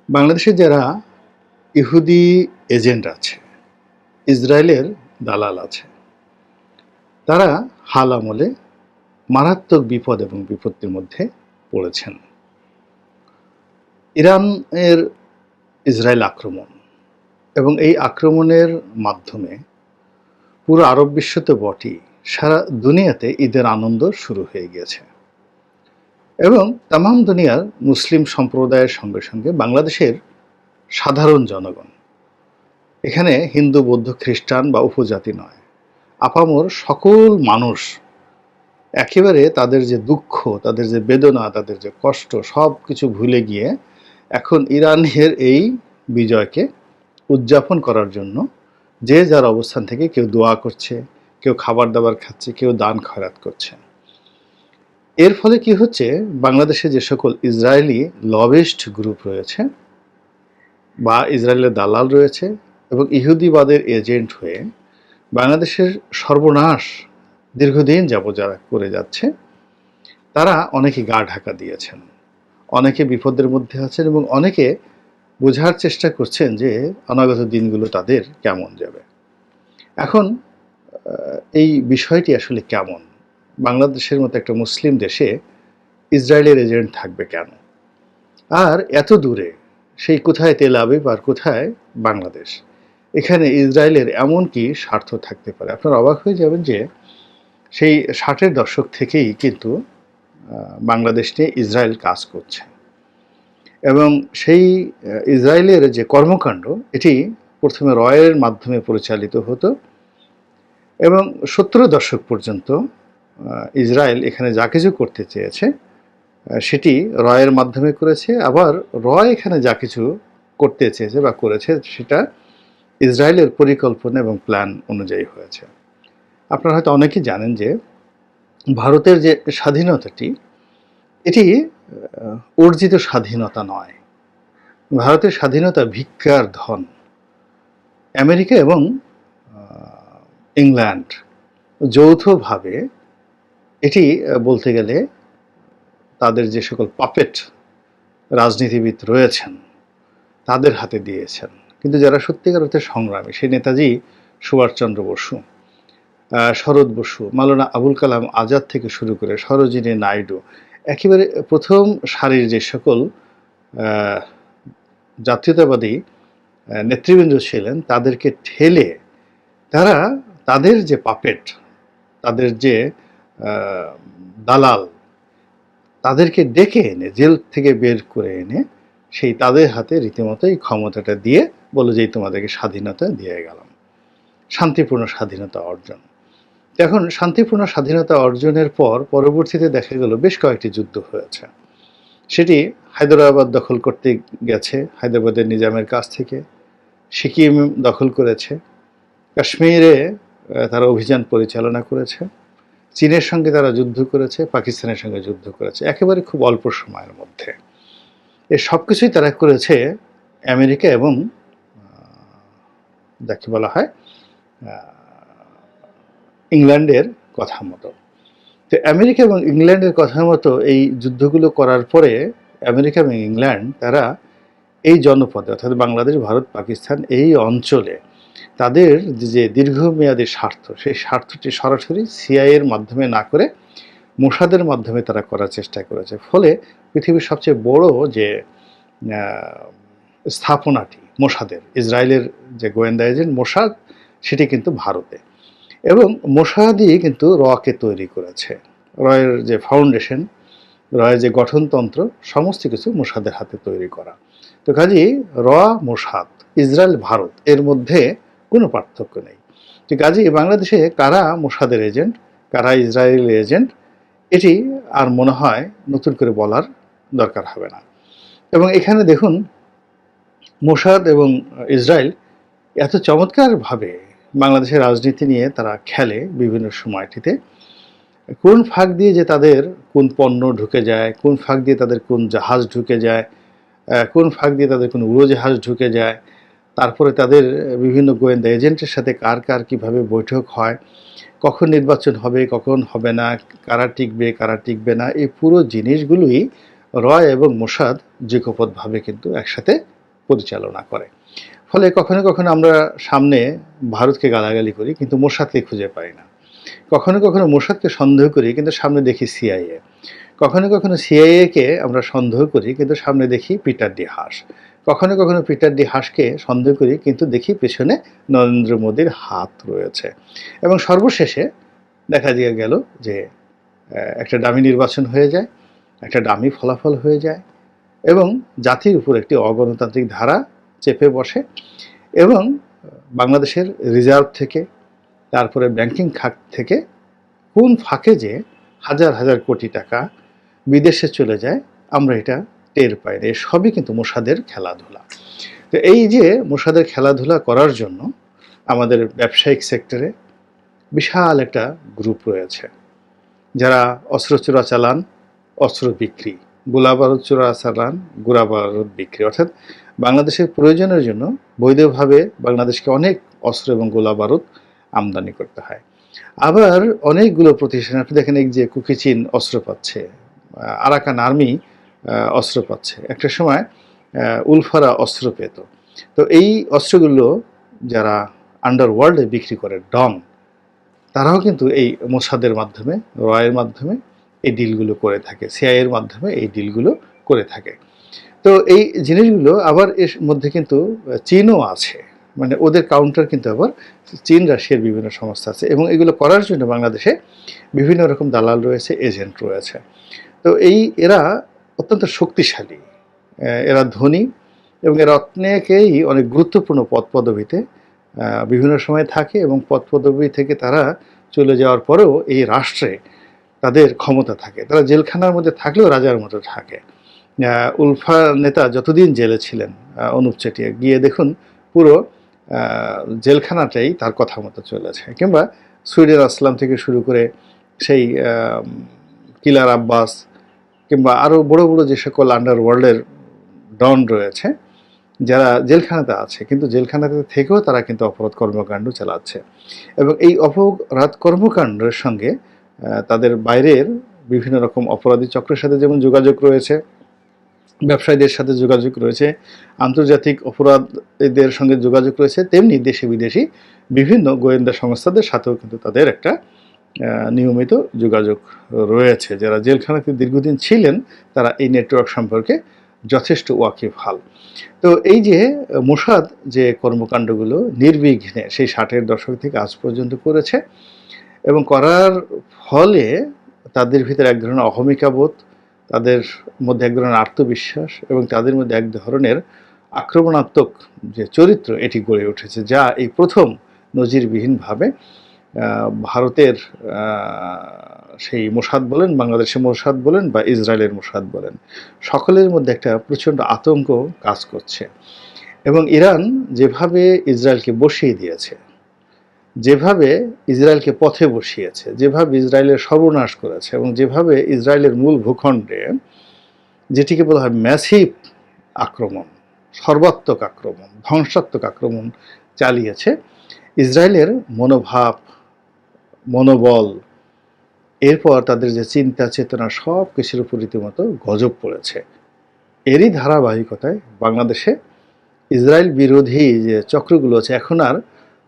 বাংলাদেশে যারা ইহুদি এজেন্ট আছে, ইসরায়েলের দালাল আছে, তারা হাল আমলে মারাত্মক বিপদ এবং বিপত্তির মধ্যে পড়েছেন। ইরানের ইসরায়েল আক্রমণ এবং এই আক্রমণের মাধ্যমে পুরো আরব বিশ্ব তো বটেই, সারা দুনিয়াতে ঈদের আনন্দ শুরু হয়ে গিয়েছে এবং তামাম দুনিয়ার মুসলিম সম্প্রদায়ের সঙ্গে সঙ্গে বাংলাদেশের সাধারণ জনগণ, এখানে হিন্দু, বৌদ্ধ, খ্রিস্টান বা উপজাতি নয়, আপামর সকল মানুষ একেবারে তাদের যে দুঃখ, তাদের যে বেদনা, তাদের যে কষ্ট সব কিছু ভুলে গিয়ে এখন ইরানের এই বিজয়কে উদযাপন করার জন্য যে যার অবস্থান থেকে কেউ দোয়া করছে, কেউ খাবার দাবার খাচ্ছে, কেউ দান খয়রাত করছে। এর ফলে কি হচ্ছে, বাংলাদেশে যে সকল ইসরায়েলি লবিস্ট গ্রুপ রয়েছে বা ইসরায়েলের দালাল রয়েছে এবং ইহুদিবাদের এজেন্ট হয়ে বাংলাদেশের সর্বনাশ দীর্ঘদিন যাবৎ যারা করে যাচ্ছে, তারা অনেকে গা ঢাকা দিয়েছেন, অনেকে বিপদের মধ্যে আছেন এবং অনেকে বোঝার চেষ্টা করছেন যে অনাগত দিনগুলো তাদের কেমন যাবে। এখন এই বিষয়টি আসলে কেমন, বাংলাদেশের মতো একটা মুসলিম দেশে ইসরায়েলের এজেন্ট থাকবে কেন, আর এত দূরে, সেই কোথায় তেল আবিব আর কোথায় বাংলাদেশ, এখানে ইসরায়েলের এমন কি স্বার্থ থাকতে পারে? আপনারা অবাক হয়ে যাবেন যে সেই 60-এর দশক থেকেই কিন্তু বাংলাদেশ নিয়ে ইসরায়েল কাজ করছে এবং সেই ইসরায়েলের যে কর্মকাণ্ড, এটি প্রথমে রয়ের মাধ্যমে পরিচালিত হতো এবং 70-এর দশক পর্যন্ত ইসরায়েল এখানে যা কিছু করতে চেয়েছে সেটি রয়ের মাধ্যমে করেছে, আবার রয় এখানে যা কিছু করতে চেয়েছে বা করেছে সেটা ইসরায়েলের পরিকল্পনা এবং প্ল্যান অনুযায়ী হয়েছে। আপনারা হয়তো অনেকেই জানেন যে ভারতের যে স্বাধীনতাটি, এটি অর্জিত স্বাধীনতা নয়। ভারতের স্বাধীনতা ভিক্ষার ধন। আমেরিকা এবং ইংল্যান্ড যৌথভাবে এটি বলতে গেলে তাদের যে সকল পাপেট রাজনীতিবিদ রয়েছেন তাদের হাতে দিয়েছেন। কিন্তু যারা সত্যিকার অর্থে সংগ্রামী, সেই নেতাজি সুভাষচন্দ্র বসু, শরৎ বসু, মাওলানা আবুল কালাম আজাদ থেকে শুরু করে সরোজিনী নাইডু, একেবারে প্রথম সারির যে সকল জাতীয়তাবাদী নেতৃবৃন্দ ছিলেন, তাদেরকে ঠেলে তারা তাদের যে পাপেট, তাদের যে দালাল, তাদেরকে ডেকে এনে জেল থেকে বের করে এনে সেই তাদের হাতে রীতিমতো এই ক্ষমতাটা দিয়ে বলো যে তোমাদেরকে স্বাধীনতা দিয়ে গেলাম, শান্তিপূর্ণ স্বাধীনতা অর্জন। এখন শান্তিপূর্ণ স্বাধীনতা অর্জনের পর পরবর্তীতে দেখা গেল বেশ কয়েকটি যুদ্ধ হয়েছে। সেটি হায়দ্রাবাদ দখল করতে গেছে হায়দ্রাবাদের নিজামের কাছ থেকে, সিকিম দখল করেছে, কাশ্মীরে তারা অভিযান পরিচালনা করেছে, চীনের সঙ্গে তারা যুদ্ধ করেছে, পাকিস্তানের সঙ্গে যুদ্ধ করেছে, একেবারে খুব অল্প সময়ের মধ্যে। এ সব কিছুই তারা করেছে আমেরিকা এবং যাকে বলা হয় ইংল্যান্ডের কথা মতো। তো আমেরিকা এবং ইংল্যান্ডের কথা মতো এই যুদ্ধগুলো করার পরে আমেরিকা এবং ইংল্যান্ড তারা এই জনপদে অর্থাৎ বাংলাদেশ, ভারত, পাকিস্তান এই অঞ্চলে তাদের যে দীর্ঘমেয়াদী স্বার্থ, সেই স্বার্থটি সরাসরি সিআইএর মাধ্যমে না করে মোসাদের মাধ্যমে তারা করার চেষ্টা করেছে। ফলে পৃথিবীর সবচেয়ে বড় যে স্থাপনাটি মোসাদের, ইসরায়েলের যে গোয়েন্দা এজেন্ট মোসাদ, সেটি কিন্তু ভারতে, এবং মোসাদই কিন্তু রকে তৈরি করেছে। রয়ের যে ফাউন্ডেশন, রয়ের যে গঠনতন্ত্র, সমস্ত কিছু মোসাদের হাতে তৈরি করা। তো কাজেই মোসাদ, ইসরায়েল, ভারত এর মধ্যে কোনো পার্থক্য নেই। তো কাজেই বাংলাদেশে কারা মোসাদের এজেন্ট, কারা ইসরায়েলের এজেন্ট, এটি আর মনে হয় নতুন করে বলার দরকার হবে না। এবং এখানে দেখুন, মোসাদ এবং ইসরায়েল এত চমৎকারভাবে বাংলাদেশের রাজনীতি নিয়ে তারা খেলে বিভিন্ন সময়টিতে। কোন ফাঁক দিয়ে যে তাদের কোন পণ্য ঢুকে যায়, কোন ফাঁক দিয়ে তাদের কোন জাহাজ ঢুকে যায়, কোন ফাঁক দিয়ে তাদের কোন উড়োজাহাজ ঢুকে যায়, তারপরে তাদের বিভিন্ন গোয়েন্দা এজেন্টের সাথে কার কার কীভাবে বৈঠক হয়, কখন নির্বাচন হবে, কখন হবে না, কারা টিকবে কারা টিকবে না, এই পুরো জিনিসগুলোই রয় এবং মোসাদ যুগপৎভাবে কিন্তু একসাথে পরিচালনা করে। ফলে কখনো কখনো আমরা সামনে ভারতকে গালাগালি করি, কিন্তু মোসাদকে খুঁজে পাই না। কখনো কখনো মোসাদকে সন্দেহ করি, কিন্তু সামনে দেখি সিআইএ। কখনো কখনো সিআইএকে আমরা সন্দেহ করি, কিন্তু সামনে দেখি পিটার ডি হাস। কখনো কখনো পিটার ডি হাসকে সন্দেহ করি, কিন্তু দেখি পেছনে নরেন্দ্র মোদীর হাত রয়েছে। এবং সর্বশেষে দেখা দিয়ে গেল যে একটা ডামি নির্বাচন হয়ে যায়, একটা ডামি ফলাফল হয়ে যায়, এবং জাতির উপর একটি অগণতান্ত্রিক ধারা চেপে বসে। এবং বাংলাদেশের রিজার্ভ থেকে, তারপরে ব্যাংকিং খাত থেকে কোন ফাঁকে যে হাজার হাজার কোটি টাকা বিদেশে চলে যায়, আমরা এটা টের পাই না। সবই কিন্তু মোসাদের খেলাধুলা। তো এই যে মোসাদের খেলাধুলা করার জন্য আমাদের ব্যবসায়িক সেক্টরে বিশাল একটা গ্রুপ রয়েছে, যারা অস্ত্র চোরাচালান, অস্ত্র বিক্রি, গোলাবারুদ চোরাচালান, গোলাবারুদ বিক্রি, অর্থাৎ বাংলাদেশের প্রয়োজনের জন্য বৈধভাবে বাংলাদেশকে অনেক অস্ত্র এবং গোলাবারুদ আমদানি করতে হয়। আবার অনেকগুলো প্রতিষ্ঠান, আপনি দেখেন এই যে কুকি চীন অস্ত্র পাচ্ছে, আরাকান আর্মি অস্ত্র পাচ্ছে, একটা সময় উলফারা অস্ত্র পেত। তো এই অস্ত্রগুলো যারা আন্ডারওয়ার্ল্ডে বিক্রি করে, ডন, তারাও কিন্তু এই মোসাদের মাধ্যমে, রয়ের মাধ্যমে এই ডিলগুলো করে থাকে, সিআইএর মাধ্যমে এই ডিলগুলো করে থাকে। তো এই জিনিসগুলো আবার এর মধ্যে কিন্তু চীনও আছে, মানে ওদের কাউন্টার কিন্তু আবার চীন রাশিয়ার বিভিন্ন সংস্থা আছে, এবং এগুলো করার জন্য বাংলাদেশে বিভিন্ন রকম দালাল রয়েছে, এজেন্ট রয়েছে। তো এরা অত্যন্ত শক্তিশালী, এরা ধনী, এবং এরা অনেকেই অনেক গুরুত্বপূর্ণ পদ পদবিতে বিভিন্ন সময় থাকে, এবং পদ পদবি থেকে তারা চলে যাওয়ার পরেও এই রাষ্ট্রে তাদের ক্ষমতা থাকে। তারা জেলখানার মধ্যে থাকলেও রাজার মতো থাকে। উলফা নেতা যতদিন জেলে ছিলেন, অনুপ চেটিয়া, গিয়ে দেখুন পুরো জেলখানাটাই তার কথা মতো চলেছে। কিংবা সুইডেন আসলাম থেকে শুরু করে সেই কিলার আব্বাস, কিংবা আরও বড় বড় যে সকল আন্ডারওয়ার্ল্ডের ডন রয়েছে, যারা জেলখানাতে আছে, কিন্তু জেলখানাতে থেকেও তারা কিন্তু অপরাধ কর্মকাণ্ড চালাচ্ছে। এবং এই অপরাধ কর্মকাণ্ডের সঙ্গে তাদের বাইরের বিভিন্ন রকম অপরাধী চক্রের সাথে যেমন যোগাযোগ রয়েছে, ব্যবসায়ীদের সাথে যোগাযোগ রয়েছে, আন্তর্জাতিক অপরাধীদের সঙ্গে যোগাযোগ রয়েছে, তেমনি দেশি বিদেশি বিভিন্ন গোয়েন্দা সংস্থাদের সাথেও কিন্তু তাদের একটা নিয়মিত যোগাযোগ রয়েছে। যারা জেলখানাতে দীর্ঘদিন ছিলেন, তারা এই নেটওয়ার্ক সম্পর্কে যথেষ্ট ওয়াকিবহাল। তো এই যে মোসাদ যে কর্মকাণ্ডগুলো নির্বিঘ্নে সেই 60-এর দশক থেকে আজ পর্যন্ত করেছে, এবং করার ফলে তাদের ভিতরে এক ধরনের অহমিকাবোধ, তাদের মধ্যে এক ধরনের আত্মবিশ্বাস, এবং তাদের মধ্যে এক ধরনের আক্রমণাত্মক যে চরিত্র, এটি গড়ে উঠেছে, যা এই প্রথম নজিরবিহীনভাবে ভারতের সেই মোসাদ বলেন, বাংলাদেশের মোসাদ বলেন, বা ইসরায়েলের মোসাদ বলেন, সকলের মধ্যে একটা প্রচণ্ড আতঙ্ক কাজ করছে। এবং ইরান যেভাবে ইসরায়েলকে বসিয়ে দিয়েছে, যেভাবে ইসরায়েলকে পথে বসিয়েছে, যেভাবে ইসরায়েলের সর্বনাশ করেছে, এবং যেভাবে ইসরায়েলের মূল ভূখণ্ডে যেটিকে বলা হয় ম্যাসিভ আক্রমণ, সর্বাত্মক আক্রমণ, ধ্বংসাত্মক আক্রমণ চালিয়েছে, ইসরায়েলের মনোভাব, মনোবল, এরপর তাদের যে চিন্তা চেতনা, সব কিছুর উপর রীতিমতো গজব পড়েছে। এরই ধারাবাহিকতায় বাংলাদেশে ইসরায়েল বিরোধী যে চক্রগুলো আছে, এখন আর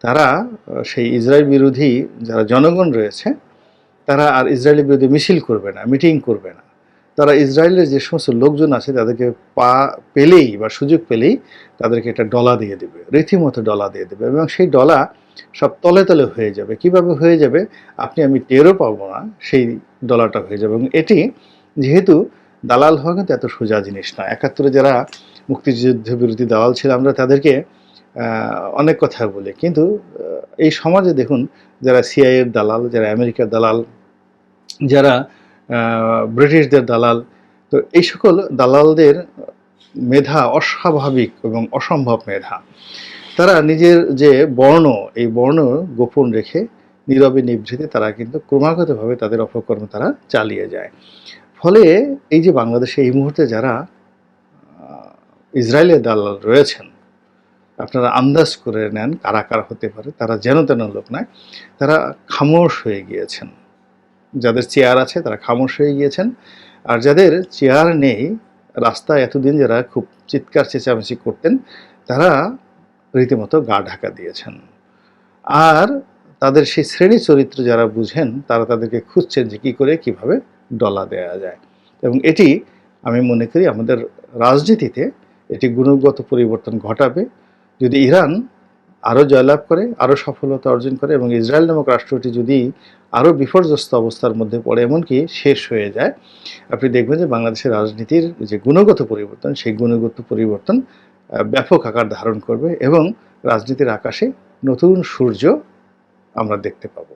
তারা সেই ইসরায়েল বিরোধী যারা জনগণ রয়েছে, তারা আর ইসরায়েলের বিরুদ্ধে মিছিল করবে না, মিটিং করবে না। তারা ইসরায়েলের যে সমস্ত লোকজন আছে তাদেরকে পেলেই বা সুযোগ পেলেই তাদেরকে একটা ডলা দিয়ে দেবে, রীতিমতো ডলা দিয়ে দেবে, এবং সেই ডলা সব তলে তলে হয়ে যাবে। কিভাবে হয়ে যাবে আপনি আমি টেরও পাবো না, সেই ডলাটা হয়ে যাবে। এবং এটি যেহেতু দালাল হওয়া কিন্তু এত সোজা জিনিস না। 71-এ যারা মুক্তিযুদ্ধ বিরোধী দালাল ছিল, আমরা তাদেরকে অনেক কথা বলি, কিন্তু এই সমাজে দেখুন যারা সিআইএর দালাল, যারা আমেরিকার দালাল, যারা ব্রিটিশদের দালাল, তো এই সকল দালালদের মেধা অস্বাভাবিক এবং অসম্ভব মেধা। তারা নিজের যে বর্ণ, এই বর্ণ গোপন রেখে নীরবে নিভৃতে তারা কিন্তু ক্রমাগতভাবে তাদের অপকর্ম তারা চালিয়ে যায়। ফলে এই যে বাংলাদেশে এই মুহূর্তে যারা ইসরায়েলের দালাল রয়েছেন, আপনারা আন্দাজ করে নেন কারা কারা হতে পারে। তারা যেন তেন লোক নয়, তারা খামোশ হয়ে গিয়েছেন। যাদের চেয়ার আছে তারা খামোশ হয়ে গিয়েছেন, আর যাদের চেয়ার নেই, রাস্তায় এতদিন যারা খুব চিৎকার চেঁচামেচি করতেন, তারা রীতিমতো গা ঢাকা দিয়েছেন। আর তাদের সেই শ্রেণী চরিত্র যারা বুঝেন, তারা তাদেরকে খুঁজছেন যে কী করে কীভাবে ডলা দেয়া যায়। এবং এটি আমি মনে করি আমাদের রাজনীতিতে এটি গুণগত পরিবর্তন ঘটাবে। যদি ইরান আরও জয়লাভ করে, আরও সফলতা অর্জন করে এবং ইসরায়েল নামক রাষ্ট্রটি যদি আরও বিপর্যস্ত অবস্থার মধ্যে পড়ে, এমনকি শেষ হয়ে যায়, আপনি দেখবেন যে বাংলাদেশের রাজনীতির যে গুণগত পরিবর্তন, সেই গুণগত পরিবর্তন ব্যাপক আকার ধারণ করবে এবং রাজনীতির আকাশে নতুন সূর্য আমরা দেখতে পাবো।